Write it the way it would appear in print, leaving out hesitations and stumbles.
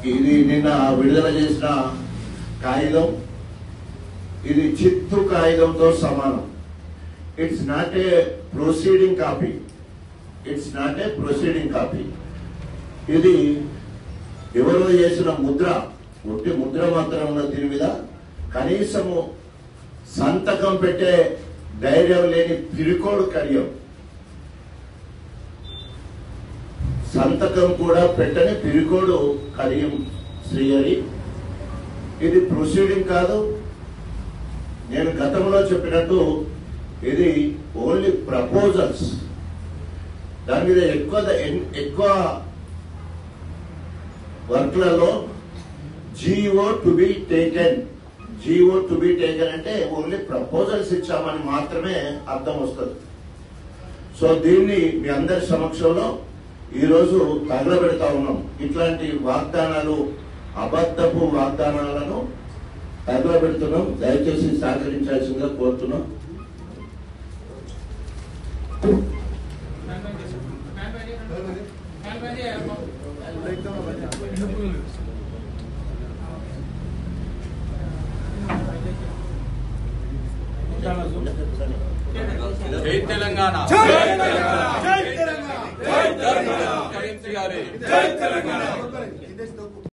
ఇది నిన్న విడుదల చేసిన కాగితం, ఇది చిత్తు కాగితంతో సమానం. It's not a proceeding copy, it's not a proceeding copy. ఇది ఎవరో చేసిన ముద్ర, ఒట్టి ముద్ర మాత్రం ఉన్న దీని మీద కనీసము సంతకం పెట్టే ధైర్యం లేని పిరికోడు కడియం, సంతకం కూడా పెట్టని పిరికోడు కడియం శ్రీహరి. ఇది ప్రొసీడింగ్ కాదు. నేను గతంలో చెప్పినట్టు ఇది ఓన్లీ ప్రపోజల్స్. దాని మీద ఎక్కువ వర్క్లలో జీఓ టు బి టేకెన్ అంటే ఓన్లీ ప్రపోజల్స్ ఇచ్చామని మాత్రమే అర్థం వస్తుంది. సో దీన్ని మీ అందరి సమక్షంలో ఈరోజు తగలబెడతా ఉన్నాం. ఇట్లాంటి వాగ్దానాలు, అబద్ధపు వాగ్దానాలను తగలబెడుతున్నాం. దయచేసి సహకరించాల్సిందిగా కోరుతున్నాం. జై తెలంగాణ, జై తెలంగాణ, జై తెలంగాణ, జై తెలంగాణ.